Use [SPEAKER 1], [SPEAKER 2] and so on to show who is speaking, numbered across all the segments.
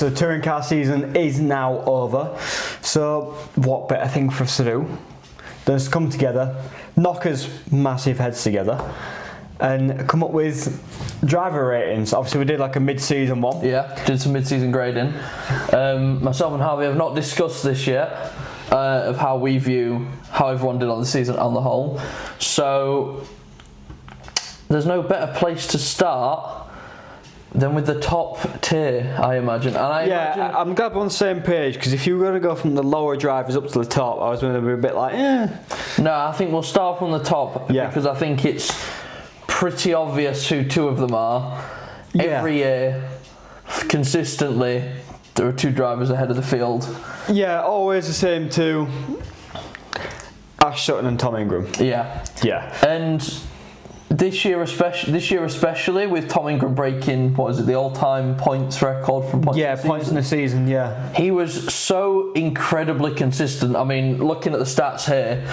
[SPEAKER 1] so the touring car season is now over. So what better thing for us to do than to come together, knock us massive heads together, and come up with driver ratings. Obviously, we did like a mid-season one.
[SPEAKER 2] Yeah, did some mid-season grading. Myself and Harvey have not discussed this yet, of how we view how everyone did on the season on the whole. So there's no better place to start than with the top tier, I imagine. And
[SPEAKER 1] I'm glad we're on the same page, because if you were going to go from the lower drivers up to the top, I was going to be a bit like,
[SPEAKER 2] No, I think we'll start from the top, because I think it's pretty obvious who two of them are. Every year, consistently, there are two drivers ahead of the field.
[SPEAKER 1] Yeah, always the same two. Ash Sutton and Tom Ingram.
[SPEAKER 2] Yeah.
[SPEAKER 1] Yeah.
[SPEAKER 2] And this year especially, with Tom Ingram breaking, the all-time points record from points.
[SPEAKER 1] Yeah, points in the season. Yeah.
[SPEAKER 2] He was so incredibly consistent. I mean, looking at the stats here,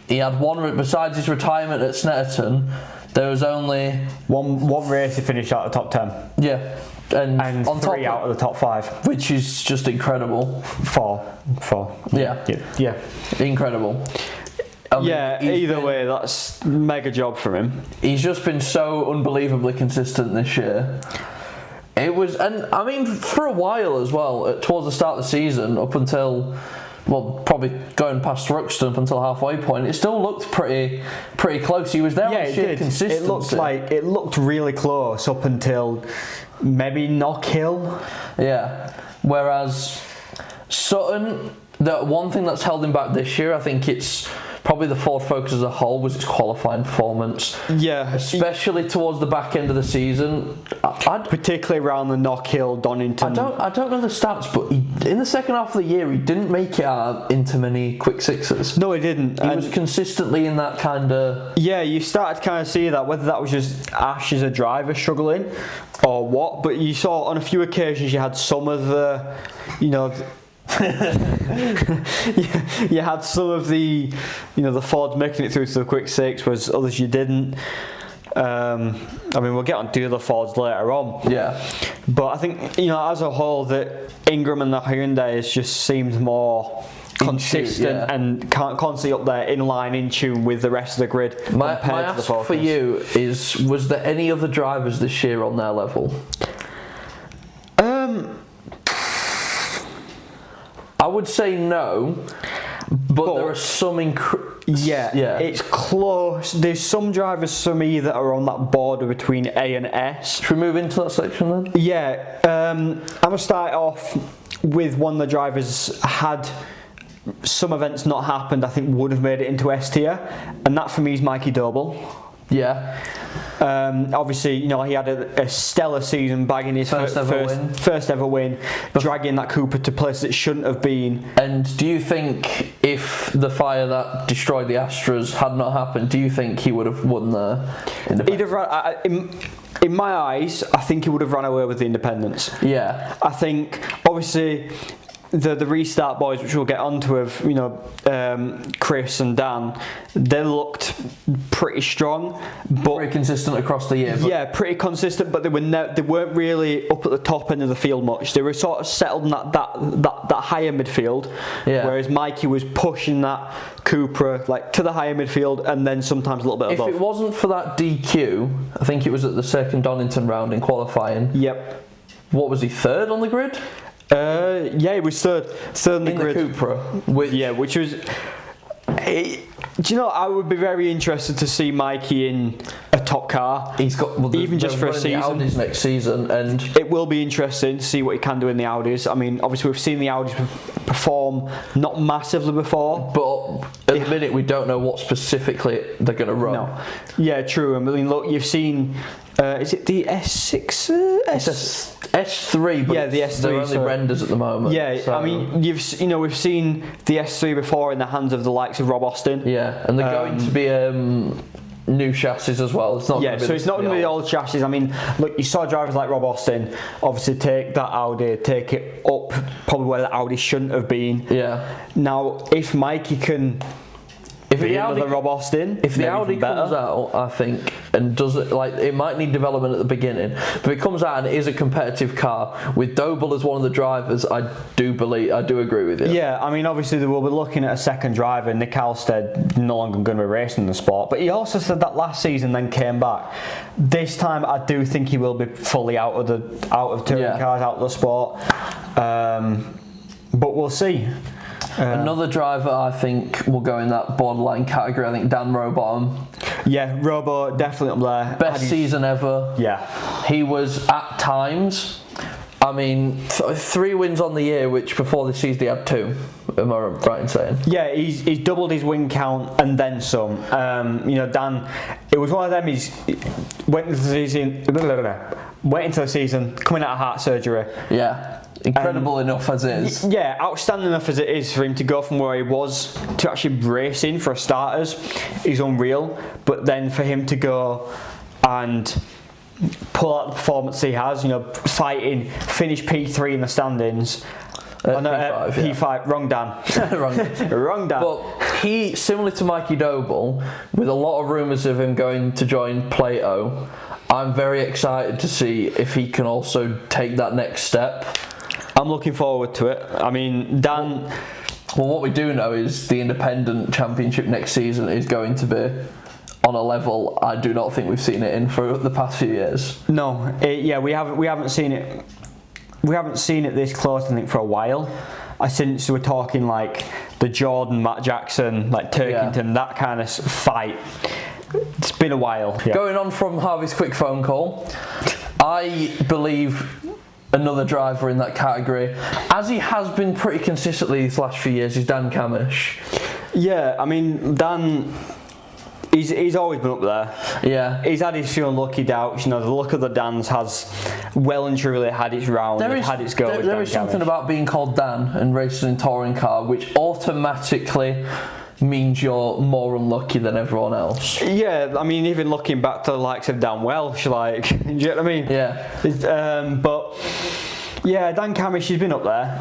[SPEAKER 2] he had one besides his retirement at Snetterton. There was only
[SPEAKER 1] one race he finished out of the top 10.
[SPEAKER 2] Yeah. And on
[SPEAKER 1] three out of the top 5,
[SPEAKER 2] which is just incredible.
[SPEAKER 1] Four. Yeah.
[SPEAKER 2] Incredible.
[SPEAKER 1] Either way, that's mega job from him.
[SPEAKER 2] He's just been so unbelievably consistent this year. It was, and I mean, for a while as well, towards the start of the season, up until, probably going past Ruxton up until halfway point, it still looked pretty close. He was there on sheer consistency.
[SPEAKER 1] It looked really close up until maybe Knockhill.
[SPEAKER 2] Yeah. Whereas Sutton, the one thing that's held him back this year, I think it's probably the Ford Focus as a whole, was its qualifying performance.
[SPEAKER 1] Yeah.
[SPEAKER 2] Especially towards the back end of the season.
[SPEAKER 1] Particularly around the Knockhill, Donington.
[SPEAKER 2] I don't know the stats, but in the second half of the year, he didn't make it out into many quick sixes.
[SPEAKER 1] No, he didn't.
[SPEAKER 2] He was consistently in that kind of...
[SPEAKER 1] Yeah, you started to kind of see that, whether that was just Ash as a driver struggling or what, but you saw on a few occasions you had some of the, you had some of the, the Fords making it through to the quick six, whereas others you didn't. We'll get on to the other Fords later on.
[SPEAKER 2] Yeah.
[SPEAKER 1] But I think, as a whole, that Ingram and the Hyundai just seemed more consistent and constantly up there, in line, in tune with the rest of the grid.
[SPEAKER 2] My ask for you is, was there any other drivers this year on their level? I would say no, but there are some
[SPEAKER 1] it's close. There's some drivers for me that are on that border between A and S.
[SPEAKER 2] Should we move into that section then?
[SPEAKER 1] Yeah, I'm going to start off with one of the drivers had some events not happened, I think would have made it into S tier, and that for me is Mikey Doble.
[SPEAKER 2] Yeah.
[SPEAKER 1] Obviously, he had a stellar season, bagging his first ever win, dragging that Cooper to places it shouldn't have been.
[SPEAKER 2] And do you think if the fire that destroyed the Astras had not happened, do you think he would have won the Independence?
[SPEAKER 1] In my eyes, I think he would have run away with the Independence.
[SPEAKER 2] Yeah.
[SPEAKER 1] I think, obviously, the restart boys, which we'll get onto, of Chris and Dan, they looked pretty strong, but
[SPEAKER 2] pretty consistent across the year.
[SPEAKER 1] Yeah, pretty consistent, but they weren't really up at the top end of the field much. They were sort of settled in that higher midfield, whereas Mikey was pushing that Cupra to the higher midfield, and then sometimes a little bit above.
[SPEAKER 2] If it wasn't for that DQ, I think it was at the second Donington round in qualifying.
[SPEAKER 1] Yep.
[SPEAKER 2] What was he, third on the grid?
[SPEAKER 1] He was third on the grid.
[SPEAKER 2] The Cupra,
[SPEAKER 1] which was. Do you know? I would be very interested to see Mikey in a top car.
[SPEAKER 2] He's got
[SPEAKER 1] even just for a season.
[SPEAKER 2] The Audis next season, and
[SPEAKER 1] it will be interesting to see what he can do in the Audis. I mean, obviously we've seen the Audis perform not massively before,
[SPEAKER 2] but at the minute we don't know what specifically they're going to run. No.
[SPEAKER 1] Yeah, true. I mean, look, you've seen. Is it the S6?
[SPEAKER 2] S3, but
[SPEAKER 1] the S3.
[SPEAKER 2] They're only renders at the moment.
[SPEAKER 1] Yeah, so. I mean, we've seen the S3 before in the hands of the likes of Rob Austin.
[SPEAKER 2] Yeah, and they're going to be new chassis as well. It's not.
[SPEAKER 1] Yeah, so it's not going to be the old chassis. I mean, look, you saw drivers like Rob Austin obviously take that Audi, take it up probably where the Audi shouldn't have been.
[SPEAKER 2] Yeah.
[SPEAKER 1] Now, if Mikey can
[SPEAKER 2] If
[SPEAKER 1] be
[SPEAKER 2] the Audi,
[SPEAKER 1] another Rob Austin,
[SPEAKER 2] if the
[SPEAKER 1] maybe
[SPEAKER 2] Audi
[SPEAKER 1] even better.
[SPEAKER 2] comes out, I think, and does it like it might need development at the beginning, but if it comes out and it is a competitive car with Doble as one of the drivers, I do agree with you.
[SPEAKER 1] Yeah, I mean, obviously they will be looking at a second driver. Nick Alstead no longer going to be racing the sport, but he also said that last season, then came back. This time, I do think he will be fully out of touring cars, out of the sport. But we'll see.
[SPEAKER 2] Another driver I think will go in that borderline category. I think Dan Rowbottom.
[SPEAKER 1] Yeah, Robo definitely up there.
[SPEAKER 2] Best season ever.
[SPEAKER 1] Yeah.
[SPEAKER 2] He was at times. I mean, 3 wins on the year, which before this season he had 2. Am I right in saying?
[SPEAKER 1] Yeah, he's doubled his win count and then some. Dan, it was one of them. He's went into the season coming out of heart surgery.
[SPEAKER 2] Yeah. Incredible enough as it is.
[SPEAKER 1] Yeah, outstanding enough as it is for him to go from where he was to actually racing for starters is unreal. But then for him to go and pull out the performance he has, fighting, finish P3 in the standings. P5, wrong Dan. Wrong Dan.
[SPEAKER 2] But he, similar to Mikey Doble, with a lot of rumours of him going to join Plato, I'm very excited to see if he can also take that next step.
[SPEAKER 1] I'm looking forward to it. I mean, Dan...
[SPEAKER 2] Well, what we do know is the independent championship next season is going to be on a level I do not think we've seen it in for the past few years.
[SPEAKER 1] No, we haven't seen it. We haven't seen it this close, I think, for a while. Since we're talking like the Jordan, Matt Jackson, like Turkington, that kind of fight. It's been a while. Yeah.
[SPEAKER 2] Going on from Harvey's quick phone call, I believe another driver in that category, as he has been pretty consistently these last few years, is Dan Camish.
[SPEAKER 1] Yeah, I mean, Dan, he's always been up there.
[SPEAKER 2] Yeah.
[SPEAKER 1] He's had his few unlucky doubts. The luck of the Dans has well and truly had its round, had its go.
[SPEAKER 2] There is something about being called Dan and racing in a touring car which automatically means you're more unlucky than everyone else. Yeah,
[SPEAKER 1] I mean, even looking back to the likes of Dan Welsh, do you know what I mean?
[SPEAKER 2] Yeah.
[SPEAKER 1] But yeah, Dan Camish, he's been up there.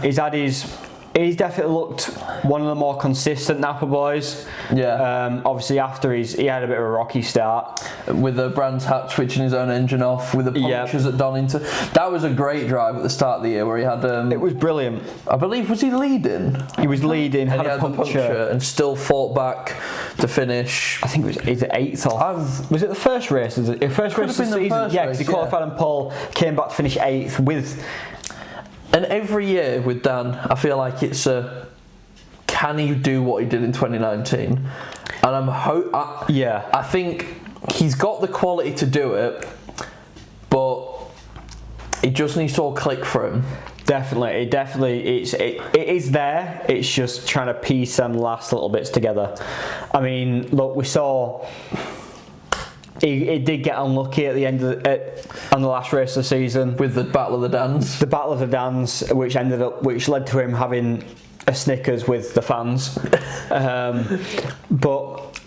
[SPEAKER 1] He's definitely looked one of the more consistent Napa boys.
[SPEAKER 2] Yeah.
[SPEAKER 1] Obviously, after he had a bit of a rocky start.
[SPEAKER 2] With the Brands Hatch switching his own engine off, with the punctures at Donington. That was a great drive at the start of the year where he had...
[SPEAKER 1] it was brilliant.
[SPEAKER 2] I believe, was he leading?
[SPEAKER 1] He was leading,
[SPEAKER 2] and
[SPEAKER 1] had a puncture.
[SPEAKER 2] And still fought back to finish.
[SPEAKER 1] I think it was 8th or... Was it the first race? The first race of the season? Yeah, because he qualified and Paul came back to finish 8th with...
[SPEAKER 2] And every year with Dan, I feel like it's can he do what he did in 2019? And I think he's got the quality to do it, but it just needs to all click for him.
[SPEAKER 1] Definitely, it is there. It's just trying to piece them last little bits together. I mean, look, we saw. He did get unlucky at the end of on the last race of the season
[SPEAKER 2] with the Battle of the Dans.
[SPEAKER 1] The Battle of the Dans, which led to him having a Snickers with the fans. But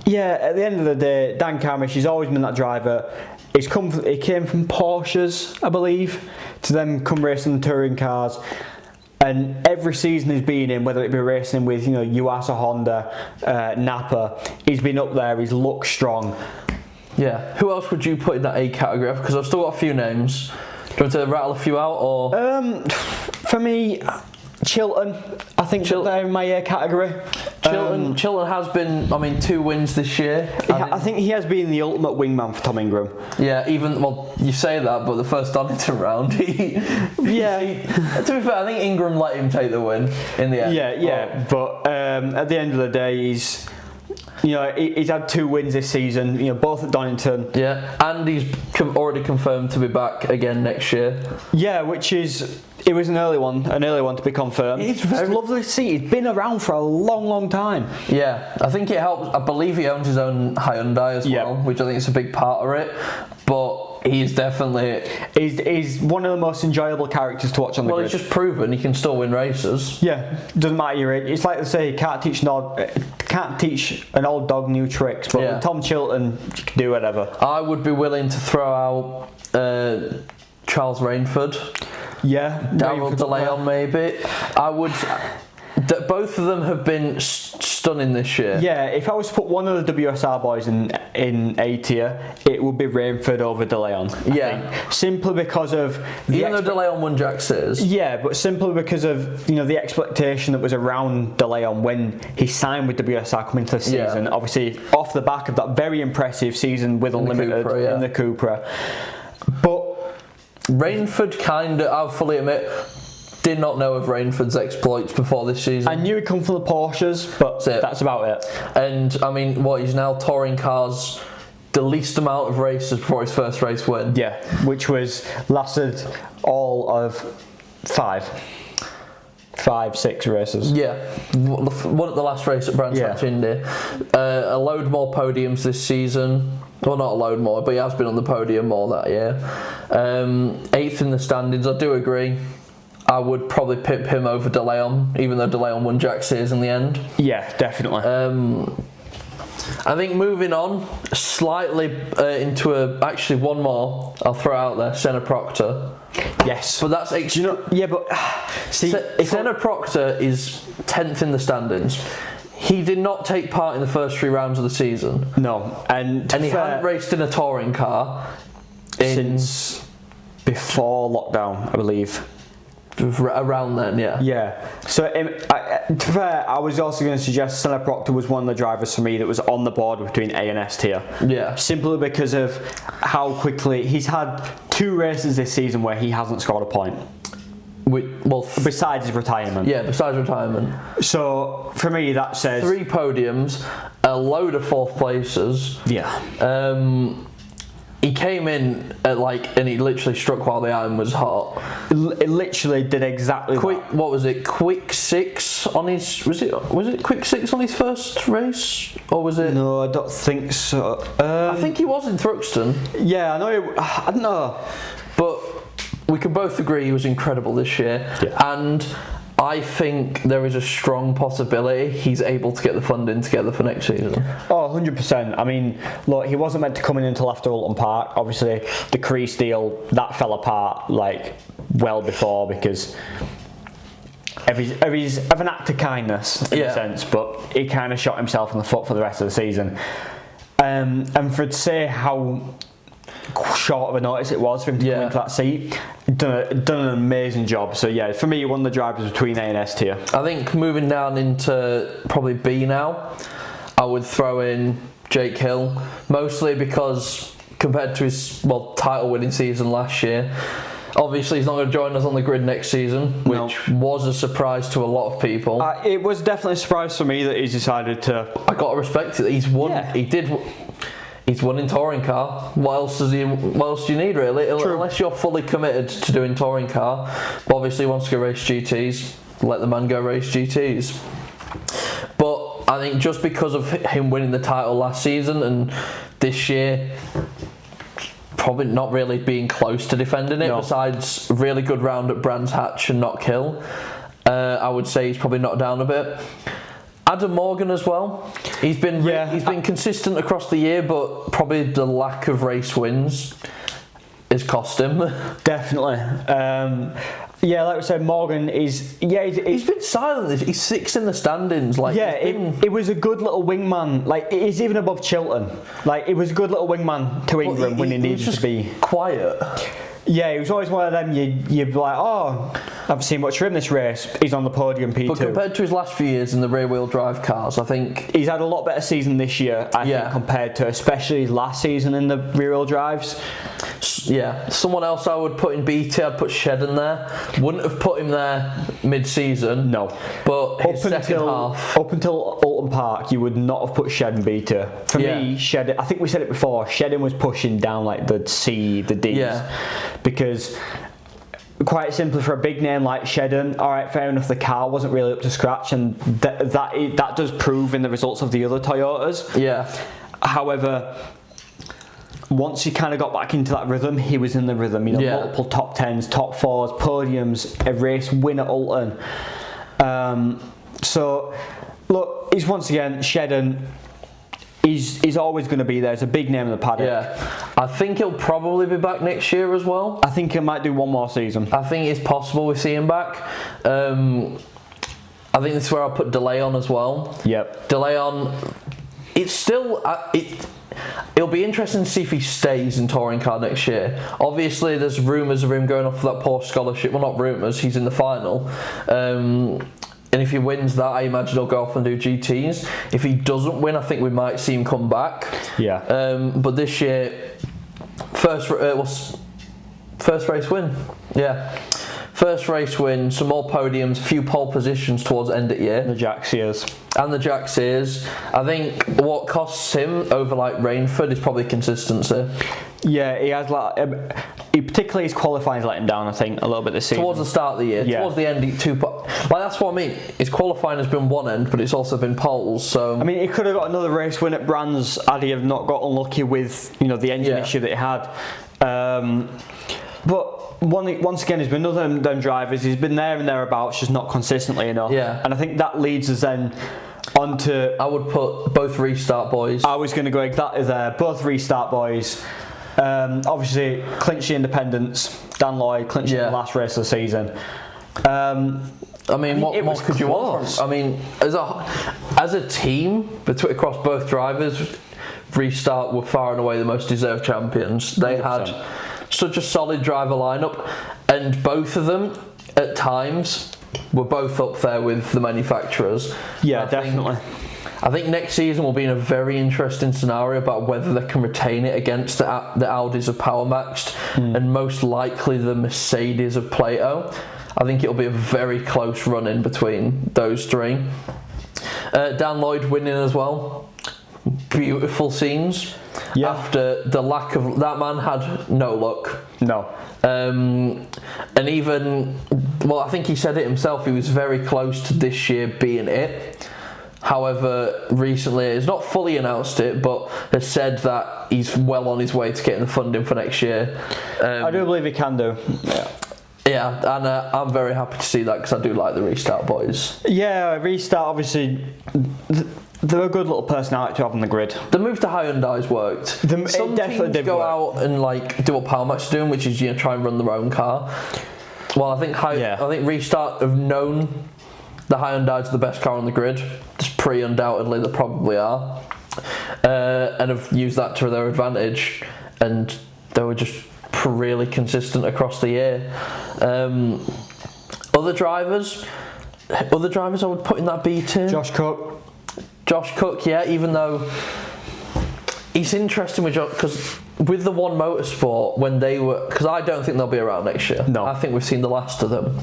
[SPEAKER 1] yeah, at the end of the day, Dan Camish, he's always been that driver. He came from Porsches, I believe, to then come racing touring cars. And every season he's been in, whether it be racing with Yuasa, Honda, Napa, he's been up there. He's looked strong.
[SPEAKER 2] Yeah. Who else would you put in that A category? Because I've still got a few names. Do you want to rattle a few out, or?
[SPEAKER 1] For me, Chilton. I think they're in my A category.
[SPEAKER 2] Chilton has been, 2 wins this year.
[SPEAKER 1] I think he has been the ultimate wingman for Tom Ingram.
[SPEAKER 2] Yeah, you say that, but the first Donington round, to be fair, I think Ingram let him take the win in the end.
[SPEAKER 1] Yeah, but at the end of the day, he's had 2 wins this season, both at Donington.
[SPEAKER 2] Yeah, and he's already confirmed to be back again next year.
[SPEAKER 1] Yeah, it was an early one to be confirmed. It's lovely to see. He's been around for a long, long time. Yeah,
[SPEAKER 2] I think it helps. I believe he owns his own Hyundai as well, which I think is a big part of it. But he's definitely...
[SPEAKER 1] He's one of the most enjoyable characters to watch on the grid.
[SPEAKER 2] Well, he's just proven he can still win races.
[SPEAKER 1] Yeah, doesn't matter your age. It's like they say, can't teach an old dog new tricks, but with Tom Chilton, you can do whatever.
[SPEAKER 2] I would be willing to throw out Charles Rainford.
[SPEAKER 1] Yeah,
[SPEAKER 2] Darryl DeLeon maybe. I would. Both of them have been stunning this year.
[SPEAKER 1] Yeah, if I was to put one of the WSR boys in A tier, it would be Rainford over De Leon. I think. Simply because of
[SPEAKER 2] even though De Leon won Jack Sears.
[SPEAKER 1] Yeah, but simply because of the expectation that was around De Leon when he signed with WSR coming into the season.
[SPEAKER 2] Yeah.
[SPEAKER 1] Obviously, off the back of that very impressive season with Unlimited in the Cupra, but
[SPEAKER 2] Rainford I'll fully admit, did not know of Rainford's exploits before this season.
[SPEAKER 1] I knew he'd come from the Porsches, but that's about it.
[SPEAKER 2] And I mean, he's now touring cars the least amount of races before his first race win.
[SPEAKER 1] Yeah, which lasted all of 6 races.
[SPEAKER 2] Yeah, won at the last race at Brands Hatch Indy. A load more podiums this season. Well, not a load more, but he has been on the podium more that year. 8th in the standings. I do agree. I would probably pip him over De Leon, even though De Leon won Jack Sears in the end.
[SPEAKER 1] Yeah, definitely.
[SPEAKER 2] I think moving on slightly into actually one more. I'll throw out there, Senna Proctor.
[SPEAKER 1] Yes,
[SPEAKER 2] but that's Senna Proctor is 10th in the standings. He did not take part in the first 3 rounds of the season.
[SPEAKER 1] No, and
[SPEAKER 2] he hadn't raced in a touring car
[SPEAKER 1] since before lockdown, I believe.
[SPEAKER 2] Around then, yeah.
[SPEAKER 1] Yeah. So, to be fair, I was also going to suggest Senna Proctor was one of the drivers for me that was on the board between A and S tier.
[SPEAKER 2] Yeah.
[SPEAKER 1] Simply because of how quickly he's had 2 races this season where he hasn't scored a point. Besides his retirement.
[SPEAKER 2] Yeah, besides retirement.
[SPEAKER 1] So, for me, that says
[SPEAKER 2] 3 podiums, a load of 4th places.
[SPEAKER 1] Yeah.
[SPEAKER 2] He came in and he literally struck while the iron was hot.
[SPEAKER 1] It literally did exactly that.
[SPEAKER 2] What was it? Quick 6 on his. Was it quick 6 on his first race, or was it?
[SPEAKER 1] No, I don't think so.
[SPEAKER 2] I think he was in Thruxton.
[SPEAKER 1] Yeah, I know. I don't know,
[SPEAKER 2] but we can both agree he was incredible this year, and I think there is a strong possibility he's able to get the funding together for next season.
[SPEAKER 1] Oh, 100%. I mean, look, he wasn't meant to come in until after Alton Park. Obviously, the Crease deal, that fell apart well before because of an act of kindness in a sense, but he kind of shot himself in the foot for the rest of the season. And for to say how short of a notice it was for him to come into that seat, done an amazing job. So yeah, for me, one of the drivers between A and S tier.
[SPEAKER 2] I think moving down into probably B now, I would throw in Jake Hill, mostly because compared to his title winning season last year, obviously he's not going to join us on the grid next season, which was a surprise to a lot of people.
[SPEAKER 1] It was definitely a surprise for me that he's decided to.
[SPEAKER 2] I got to respect it. He's won. Yeah. He's won in touring car. What else do you need really?
[SPEAKER 1] True.
[SPEAKER 2] Unless you're fully committed to doing touring car. But obviously he wants to go race GTs. Let the man go race GTs. But I think just because of him winning the title last season and this year probably not really being close to defending it, besides a really good round at Brands Hatch and Knock Hill, I would say he's probably knocked down a bit. Adam Morgan as well. He's been consistent across the year, but probably the lack of race wins has cost him.
[SPEAKER 1] Definitely. Like we said, Morgan is. Yeah,
[SPEAKER 2] he's been silent. He's 6th in the standings.
[SPEAKER 1] It was a good little wingman. He's even above Chilton. It was a good little wingman to England when he needed to be
[SPEAKER 2] quiet.
[SPEAKER 1] Yeah, he was always one of them. You'd be like, I haven't seen much of him this race. He's on the podium, P2.
[SPEAKER 2] But compared to his last few years in the rear-wheel drive cars, I think
[SPEAKER 1] he's had a lot better season this year. I think compared to especially his last season in the rear-wheel drives.
[SPEAKER 2] Yeah, someone else I would put in BT. I'd put Shedden there. Wouldn't have put him there mid-season.
[SPEAKER 1] No,
[SPEAKER 2] but his second half.
[SPEAKER 1] Up until Alton Park, you would not have put Shedden BT. For me, Shedden. I think we said it before. Shedden was pushing down the C, the D's. Yeah. Because quite simply, for a big name like Shedden, alright, fair enough, the car wasn't really up to scratch, and that does prove in the results of the other Toyotas.
[SPEAKER 2] Yeah.
[SPEAKER 1] However, once he kind of got back into that rhythm, he was in the rhythm. Multiple top 10s, top 4s, podiums, a race win at Alton. So, look, he's once again Shedden. He's always going to be there. It's a big name in the paddock.
[SPEAKER 2] Yeah, I think he'll probably be back next year as well.
[SPEAKER 1] I think he might do one more season.
[SPEAKER 2] I think it's possible we see him back. I I think this is where I'll put delay on as well.
[SPEAKER 1] Yep.
[SPEAKER 2] Delay on. It's still it'll be interesting to see if he stays in touring car next year. Obviously, there's rumours of him going off for that Porsche scholarship. Well, not rumours. He's in the final. And if he wins that, I imagine he'll go off and do GTs. If he doesn't win, I think we might see him come back.
[SPEAKER 1] Yeah.
[SPEAKER 2] But this year, first race win. Yeah. First race win, some more podiums, a few pole positions towards the end of the year.
[SPEAKER 1] The Jack Sears.
[SPEAKER 2] And the Jack Sears. I think what costs him over like Rainford is probably consistency.
[SPEAKER 1] Yeah, he has particularly his qualifying's let him down, I think, a little bit this season.
[SPEAKER 2] Towards the start of the year, towards the end, that's what I mean. His qualifying has been one end, but it's also been poles. So
[SPEAKER 1] I mean, he could have got another race win at Brands had he have not got unlucky with the engine issue that he had. But once again, he's been another them drivers. He's been there and thereabouts, just not consistently enough.
[SPEAKER 2] Yeah.
[SPEAKER 1] And I think that leads us then onto.
[SPEAKER 2] I would put both restart boys.
[SPEAKER 1] I was going to go exactly there. Both restart boys. Obviously, clinched the independence. Dan Lloyd clinched the last race of the season.
[SPEAKER 2] I mean, what more could you want? I mean, as a team, across both drivers, Restart were far and away the most deserved champions. They 100%. Had such a solid driver lineup, and both of them, at times, were both up there with the manufacturers.
[SPEAKER 1] Yeah, definitely.
[SPEAKER 2] I think next season will be in a very interesting scenario about whether they can retain it against the Audis of Power Maxed and most likely the Mercedes of Plato. I think it'll be a very close run-in between those three. Dan Lloyd winning as well. Beautiful scenes. Yeah. After the lack of... That man had no luck.
[SPEAKER 1] No.
[SPEAKER 2] And even... Well, I think he said it himself. He was very close to this year being it. However, recently, he's not fully announced it, but has said that he's well on his way to getting the funding for next year.
[SPEAKER 1] I do believe he can do.
[SPEAKER 2] Yeah, and I'm very happy to see that because I do like the Restart boys.
[SPEAKER 1] Yeah, Restart, obviously, they're a good little personality to have on the grid.
[SPEAKER 2] The move to Hyundai's worked. Some teams go out and do what Power Max are doing, which is try and run their own car. Well, I think Restart have known the Hyundai's the best car on the grid. Just pretty undoubtedly, they probably are, and have used that to their advantage. And they were just really consistent across the year. Other drivers I would put in that B tier.
[SPEAKER 1] Josh Cook, yeah, even though it's interesting with Josh, because with the One Motorsport, when they were, because I don't think they'll be around next year. No.
[SPEAKER 2] I think we've seen the last of them.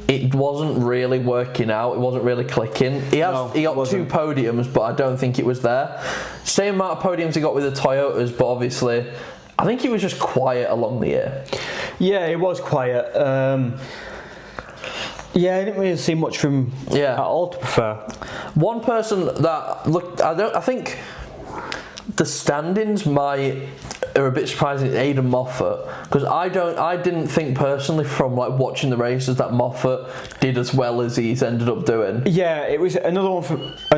[SPEAKER 2] It wasn't really working out. It wasn't really clicking. He got 2 podiums, but I don't think it was there. Same amount of podiums he got with the Toyotas, but obviously, I think he was just quiet along the year. Yeah,
[SPEAKER 1] it was quiet. I didn't really see much from him at all, to prefer.
[SPEAKER 2] One person that looked, I think the standings are a bit surprising. Aidan Moffat, because I didn't think personally from watching the races that Moffat did as well as he's ended up doing.
[SPEAKER 1] Yeah, it was another one from